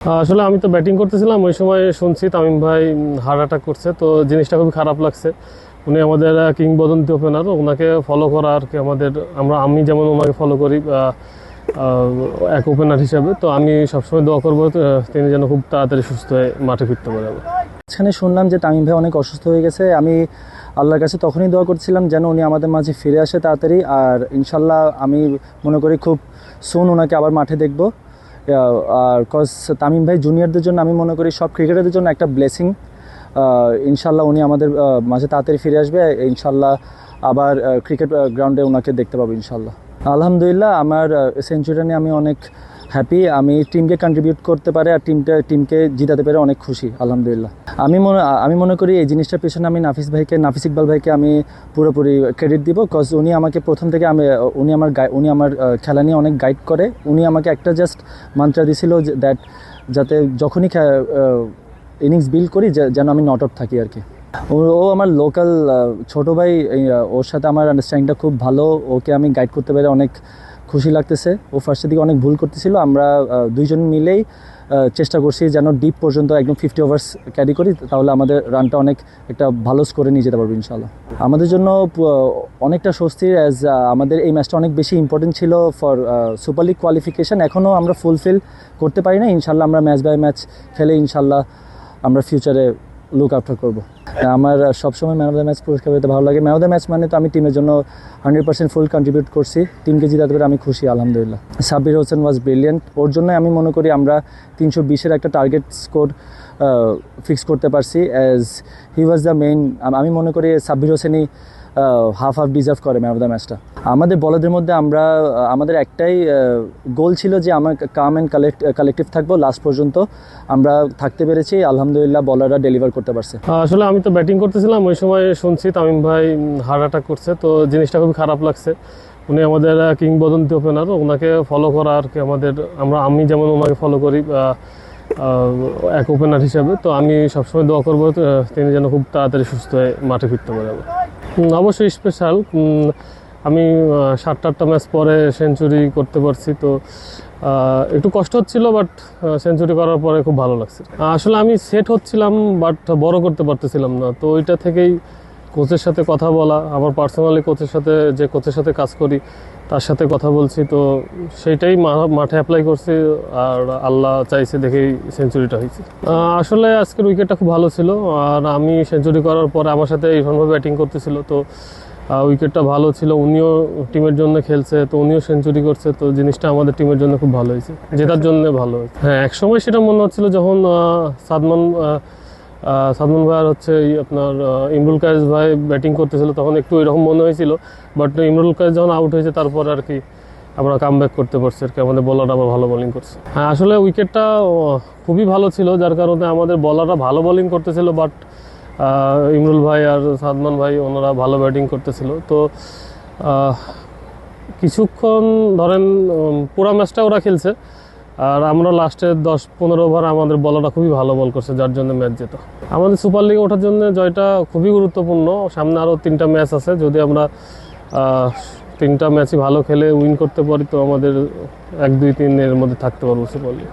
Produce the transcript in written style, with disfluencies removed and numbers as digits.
আসলে আমি তো ব্যাটিং করতেছিলাম ওই সময় শুনছি তামিম ভাই হার্ট অ্যাটাক করছে, তো জিনিসটা খুবই খারাপ লাগছে। উনি আমাদের কিংবদন্তি ওপেনার, ওনাকে ফলো করা আর কি আমাদের, আমি যেমন ওনাকে ফলো করি এক ওপেনার হিসাবে, তো আমি সবসময় দোয়া করবো তিনি যেন খুব তাড়াতাড়ি সুস্থ হয়ে মাঠে ফিরতে পারে। এখানে শুনলাম যে তামিম ভাই অনেক অসুস্থ হয়ে গেছে। আমি আল্লাহর কাছে তখনই দোয়া করছিলাম যেন উনি আমাদের মাঝে ফিরে আসে তাড়াতাড়ি, আর ইনশাল্লাহ আমি মনে করি খুব সুন ওনাকে আবার মাঠে দেখব। আর কজ তামিম ভাই জুনিয়রদের জন্য আমি মনে করি সব ক্রিকেটারদের জন্য একটা ব্লেসিং। ইনশাল্লাহ উনি আমাদের মাঝে তাড়াতাড়ি ফিরে আসবে, ইনশাল্লাহ আবার ক্রিকেট গ্রাউন্ডে ওনাকে দেখতে পাবো ইনশাল্লাহ। আলহামদুলিল্লাহ, আমার সেঞ্চুরি নিয়ে আমি অনেক হ্যাপি। আমি টিমকে কন্ট্রিবিউট করতে পারে আর টিমকে জিতাতে পেরে অনেক খুশি আলহামদুলিল্লাহ। আমি মনে করি এই জিনিসটার পিছনে আমি নাফিস ইকবাল ভাইকে আমি পুরোপুরি ক্রেডিট দিব, কজ উনি আমাকে প্রথম থেকে উনি আমার খেলা নিয়ে অনেক গাইড করে। উনি আমাকে একটা জাস্ট মান্ত্রা দিছিল দ্যাট যাতে যখনই ইনিংস বিল্ড করি যেন আমি নট আউট থাকি আর কি। ও আমার লোকাল ছোট ভাই, ওর সাথে আমার আন্ডারস্ট্যান্ডিংটা খুব ভালো। ওকে আমি গাইড করতে পেরে অনেক খুশি লাগতেছে। ও ফার্স্টের দিকে অনেক ভুল করতেছিল, আমরা দুইজন মিলেই চেষ্টা করছি যেন ডিপ পর্যন্ত একদম 50 ওভার্স ক্যারি করি, তাহলে আমাদের রানটা অনেক একটা ভালো স্কোরে নিয়ে যেতে পারবো ইনশাল্লাহ। আমাদের জন্য অনেকটা স্বস্তির, অ্যাজ আমাদের এই ম্যাচটা অনেক বেশি ইম্পর্টেন্ট ছিল ফর সুপার লিগ কোয়ালিফিকেশান। এখনও আমরা ফুলফিল করতে পারি না, ইনশাল্লাহ আমরা ম্যাচ বাই ম্যাচ খেলে ইনশাল্লাহ আমরা ফিউচারে লুক আফটার করবো। আমার সবসময় ম্যান অফ দ্য ম্যাচ পুরস্কার পেতে ভালো লাগে। ম্যান অফ দ্য ম্যাচ মানে তো আমি টিমের জন্য 100% ফুল কন্ট্রিবিউট করছি, টিমকে জিতাতে পেরে আমি খুশি আলহামদুলিল্লাহ। সাব্বির হোসেন ওয়াজ ব্রিলিয়েন্ট, ওর জন্য আমি মনে করি আমরা 320-এর একটা টার্গেট স্কোর ফিক্স করতে পারছি, as he was the main. আমি মনে করি সাব্বির হোসেনই হাফ ডিজার্ভ করে ম্যান অফ দ্য ম্যাচটা। আমাদের বলারদের মধ্যে আমাদের একটাই গোল ছিল যে আমার কাম অ্যান্ড কালেকটিভ থাকবো, লাস্ট পর্যন্ত আমরা থাকতে পেরেছি আলহামদুলিল্লাহ। বলাররা ডেলিভার করতে পারছে। আসলে আমি তো ব্যাটিং করতেছিলাম ওই সময় শুনছি তামিম ভাই হার্ট অ্যাটাক করছে, তো জিনিসটা খুবই খারাপ লাগছে। উনি আমাদের কিংবদন্তি ওপেনার, ওনাকে ফলো করা আর কি আমাদের, আমি যেমন ওনাকে ফলো করি এক ওপেনার হিসাবে, তো আমি সবসময় দোয়া করবো তিনি যেন খুব তাড়াতাড়ি সুস্থ হয়ে মাঠে ফিরতে পারে। অবশ্যই স্পেশাল, আমি 7-8টা ম্যাচ পরে সেঞ্চুরি করতে পারছি, তো একটু কষ্ট হচ্ছিল, বাট সেঞ্চুরি করার পরে খুব ভালো লাগছে। আসলে আমি সেট হচ্ছিলাম বাট বড় করতে পারতেছিলাম না, তো ওইটা থেকেই কোচের সাথে কথা বলা, আমার পার্সোনালি কোচের সাথে কাজ করি তার সাথে কথা বলছি, তো সেইটাই মাঠে অ্যাপ্লাই করছি, আর আল্লাহ চাইছে দেখেই সেঞ্চুরিটা হয়েছে। আসলে আজকের উইকেটটা খুব ভালো ছিল, আর আমি সেঞ্চুরি করার পরে আমার সাথে ইরফানভাবে ব্যাটিং করতেছিল, তো উইকেটটা ভালো ছিল। উনিও টিমের জন্য খেলছে, তো উনিও সেঞ্চুরি করছে, তো জিনিসটা আমাদের টিমের জন্য খুব ভালো হয়েছে, জেতার জন্য ভালো হয়েছে। হ্যাঁ, একসময় সেটা মনে হচ্ছিল যখন সাদমান ভাই হচ্ছে আপনার ইমরুল কায়েস ভাই ব্যাটিং করতেছিল, তখন একটু এরকম মনে হয়েছিল, বাট ইমরুল কায়েস যখন আউট হয়েছে তারপর আর কি আমরা কাম ব্যাক করতে পারছি আর কি, আমাদের বলাররা আবার ভালো বোলিং করছে। হ্যাঁ, আসলে উইকেটটা খুবই ভালো ছিল, যার কারণে আমাদের বলাররা ভালো বোলিং করতেছিল, বাট ইমরুল ভাই আর সাদমান ভাই ওনারা ভালো ব্যাটিং করতেছিল, তো কিছুক্ষণ ধরেন পুরা ম্যাচটা ওরা খেলছে, আর আমরা লাস্টের 10-15 ওভার আমাদের বলাররা খুবই ভালো বল করছে, যার জন্য ম্যাচ জেতা। আমাদের সুপার লিগে ওঠার জন্য জয়টা খুবই গুরুত্বপূর্ণ। সামনে আরও 3টা ম্যাচ আছে, যদি আমরা 3টা ম্যাচই ভালো খেলে উইন করতে পারি, তো আমাদের 1-2-3 এর মধ্যে থাকতে পারবো সুপার লিগ।